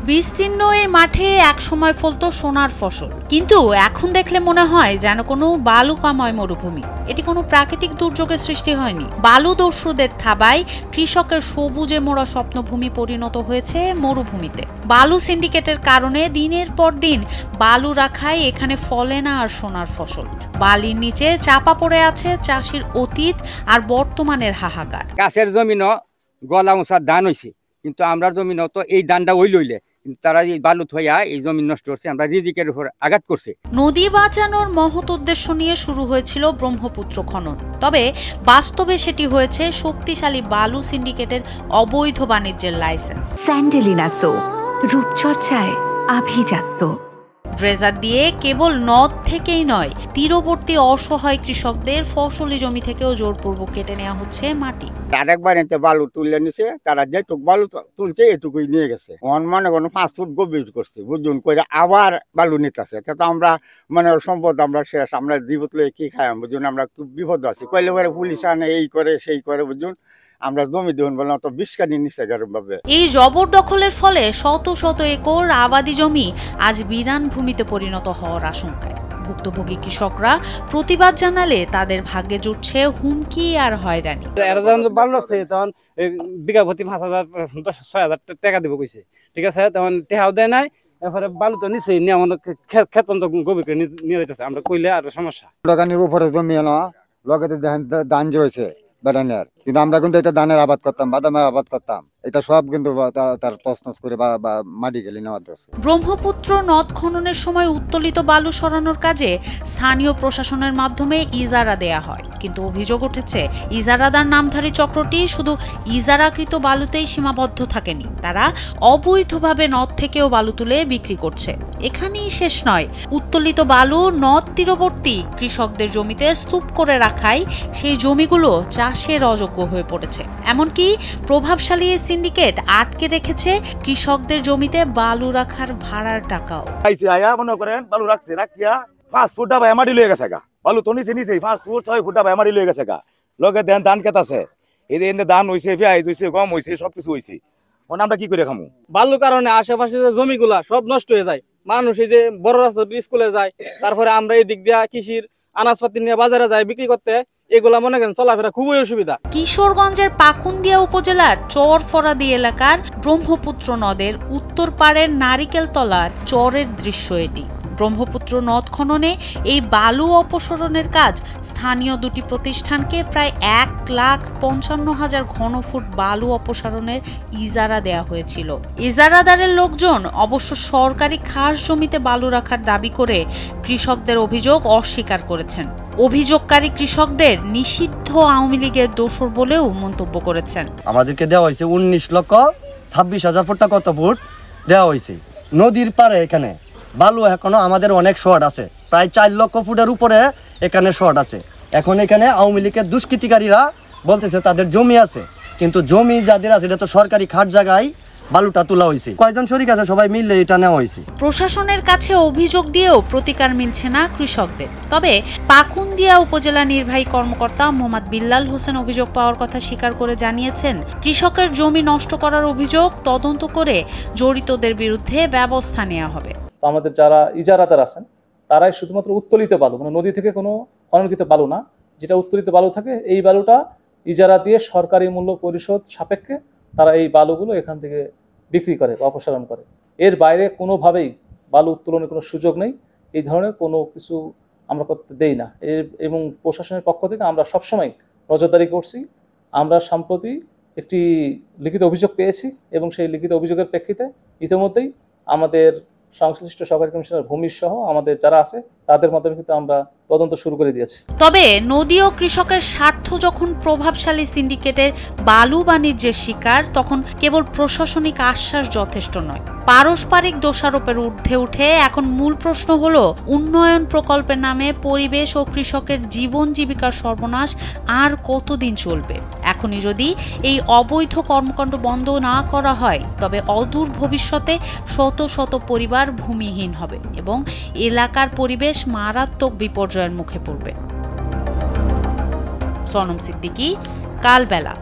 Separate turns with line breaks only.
বিস্তীর্ণ এই মাঠে একসময় ফলতো সোনার ফসল, কিন্তু এখন দেখলে মনে হয় যেন কোনো বালুকাময় মরুভূমি। এটি কোনো প্রাকৃতিক দুর্যোগের সৃষ্টি হয়নি, বালু দস্যুদের থাবায় কৃষকের সবুজে মোড়া স্বপ্নভূমি পরিণত হয়েছে মরুভূমিতে। বালু সিন্ডিকেটের কারণে দিনের পর দিন বালু রাখায় এখানে ফলে না আর সোনার ফসল। বালির নিচে চাপা পড়ে আছে চাষির অতীত আর বর্তমানের হাহাকার।
গাছের জমিনও গলা উঁচার ধান হয়েছে, কিন্তু আমরা জমিনও তো এই ধানটা ওই লইলে, কিন্তু তারা এই বালু থইয়া এই জমিন নষ্ট করছে, আমরা রিজিকের উপর আঘাত করছে।
নদী বাঁচানোর মহৎ উদ্দেশ্য নিয়ে শুরু হয়েছিল ব্রহ্মপুত্র খনন, তবে বাস্তবে সেটি হয়েছে শক্তিশালী বালু সিন্ডিকেটের অবৈধ বাণিজ্যের লাইসেন্স।
স্যান্ডেলিনা সো, রূপচর্চায় আভিজাত্য।
ড্রেজার দিয়ে কেবল নদ থেকেই নয়, তীরবর্তী অসহায় কৃষকদের ফসলি জমি থেকেও জোরপূর্বক কেটে নেওয়া হচ্ছে মাটি।
আরেকবার এতে বালু তুলে নিছে, তারা যেটুকু বালু তুলছে এটুকুই নিয়ে গেছে। মনে কোনো 5 ফুট গভীর করছে বুঝুন করে আবার বালু নিতেছে। তো আমরা মানে সম্পদ আমরা শেষ, আমরা জীবতলে কি খাই বুঝুন, আমরা খুব বিপদ আছি। কইলে করে পুলিশ আনে, এই করে সেই করে বুঝুন, আমরা জমি দেবেন বলে তো বিস্কানি নিচ্ছে ভাবে।
এই জবরদখলের ফলে শত শত একর আবাদি জমি আজ বিরান ভূমিতে পরিণত হওয়ার আশঙ্কায়। ভুক্তভোগী কৃষকরা প্রতিবাদ জানালে তাদের ভাগ্যে জুটছে হুমকি আর হয়রানি।
তখন বিঘা প্রতি 5,000-6,000 টাকা দিব কইছে, ঠিক আছে, তখন টেহাও দেয় নাই। এরপরে বালু তো নিচে নিয়ে আমাদের ক্ষেত পর্যন্ত গভীর করে নিয়ে যেতেছে, আমরা কইলে আর সমস্যা।
দোকানের উপরে জমি এলো লগেতে ধান জয়েছে বেড়ানোর, কিন্তু আমরা কিন্তু এটা ধানের আবাদ করতাম, বাদামের আবাদ করতাম, এটা সব কিন্তু তার তছনছ করে বা মাটি গেলে নেওয়া দরকার।
ব্রহ্মপুত্র নদ খননের সময় উত্তোলিত বালু সরানোর কাজে স্থানীয় প্রশাসনের মাধ্যমে ইজারা দেয়া হয়, কিন্তু অভিযোগ উঠেছে ইজারাদার নামধারী চক্রটি শুধু ইজারাকৃত বালুতেই সীমাবদ্ধ থাকেনি, তারা অবৈধভাবে নদ থেকেও বালু তুলে বিক্রি করছে। এখানেই শেষ নয়, উত্তোলিত বালু নদ তীরবর্তী কৃষকদের জমিতে স্তূপ করে রাখায় সেই জমিগুলো চাষের অযোগ্য হয়ে পড়েছে। এমনকি প্রভাবশালী সিন্ডিকেট আটকে রেখেছে কৃষকদের জমিতে বালু রাখার ভাড়ার টাকাও।
মনে করেন বালু রাখছে, রাখিয়া 5 ফুট ডাবায় মাটি লয়ে গেছে গা, বালু তো নিচে 5 ফুট 6 ফুট ডাবায় মাটি লয়ে গেছে গা, লগে ধান কেতাছে, এই যে ধান হয়েছে, পেঁয়াজ হয়েছে, গম হয়েছে, সবকিছু হয়েছে। আমরা কি করে খামু?
বালুর কারণে আশেপাশে যে জমিগুলা সব নষ্ট হয়ে যায়, মানুষ এই যে বড় রাস্তা স্কুলে যায়, তারপরে আমরা এই দিক দিয়া কৃষির আনাজপাতি নিয়ে বাজারে যাই বিক্রি করতে, এগুলা মনে করেন চলাফেরা খুবই অসুবিধা।
কিশোরগঞ্জের পাকুন্দিয়া উপজেলার চরফরাদি এলাকার ব্রহ্মপুত্র নদের উত্তর পাড়ের নারিকেলতলার চরের দৃশ্য এটি। ব্রহ্মপুত্র নদ খননে এই বালু অপসারণের কাজ স্থানীয় দুটি প্রতিষ্ঠানকে প্রায় 1,55,000 ঘনফুট বালু অপসারণের ইজারা দেয়া হয়েছিল। ইজারাদারের লোকজন অবশ্য সরকারি খাস জমিতে বালু রাখার দাবি করে কৃষকদের অভিযোগ অস্বীকার করেছেন। অভিযোগকারী কৃষকদের নিষিদ্ধ আওয়ামী লীগের দোসর বলেও মন্তব্য করেছেন।
আমাদেরকে দেওয়া হয়েছে 19,26,000 ফুট কত ফুট দেওয়া হয়েছে নদীর পাড়ে। এখানে বালু এখনো আমাদের অনেক শর্ট আছে, প্রায় 4 লক্ষ ফুটের উপরে এখানে শর্ট আছে। এখন এখানে আওয়ামী লীগের দুষ্কৃতিকারীরা বলতেছে তাদের জমি আছে, কিন্তু জমি যাদের আছে এটা তো সরকারি খাট জায়গায় বালুটা তোলা হয়েছে। কয়জন শরিক আছে সবাই মিললে এটা নেওয়া হয়েছে।
প্রশাসনের কাছে অভিযোগ দিয়েও প্রতিকার মিলছে না কৃষকদের। তবে পাকুন্দিয়া উপজেলা নির্বাহী কর্মকর্তা মোহাম্মদ বিল্লাল হোসেন অভিযোগ পাওয়ার কথা স্বীকার করে জানিয়েছেন, কৃষকের জমি নষ্ট করার অভিযোগ তদন্ত করে জড়িতদের বিরুদ্ধে ব্যবস্থা নেওয়া হবে।
আমাদের যারা ইজারাদার আছেন তারাই শুধুমাত্র উত্তোলিত বালু, মানে নদী থেকে কোনো খননকৃত বালু না, যেটা উত্তোলিত বালু থাকে এই বালুটা ইজারা দিয়ে সরকারি মূল্য পরিশোধ সাপেক্ষে তারা এই বালুগুলো এখান থেকে বিক্রি করে বা অপসারণ করে। এর বাইরে কোনোভাবেই বালু উত্তোলনের কোনো সুযোগ নেই, এই ধরনের কোনো কিছু আমরা করতে দেই না। এবং প্রশাসনের পক্ষ থেকে আমরা সবসময় নজরদারি করছি। আমরা সম্প্রতি একটি লিখিত অভিযোগ পেয়েছি এবং সেই লিখিত অভিযোগের প্রেক্ষিতে ইতিমধ্যেই আমাদের সংশ্লিষ্ট সরকারি কমিশনার ভূমির সহ আমাদের যারা আছে তাদের মাধ্যমে কিন্তু আমরা তদন্ত শুরু করে দিয়েছি।
তবে নদী ও কৃষকের স্বার্থ যখন প্রভাবশালী সিন্ডিকেটের বালু বাণিজ্যের শিকার, তখন কেবল প্রশাসনিক আশ্বাস যথেষ্ট নয়। পারস্পরিক দোষারোপের ঊর্ধ্বে উঠে এখন মূল প্রশ্ন হলো, উন্নয়ন প্রকল্পের নামে পরিবেশ ও কৃষকের জীবন জীবিকার সর্বনাশ আর কতদিন চলবে? এখনই যদি এই অবৈধ কর্মকাণ্ড বন্ধ না করা হয়, তবে অদূর ভবিষ্যতে শত শত পরিবার ভূমিহীন হবে এবং এলাকার পরিবেশ মারাত্মক বিপর্যয়ের মুখে পড়বে। সনম সিদ্দিকী, কালবেলা।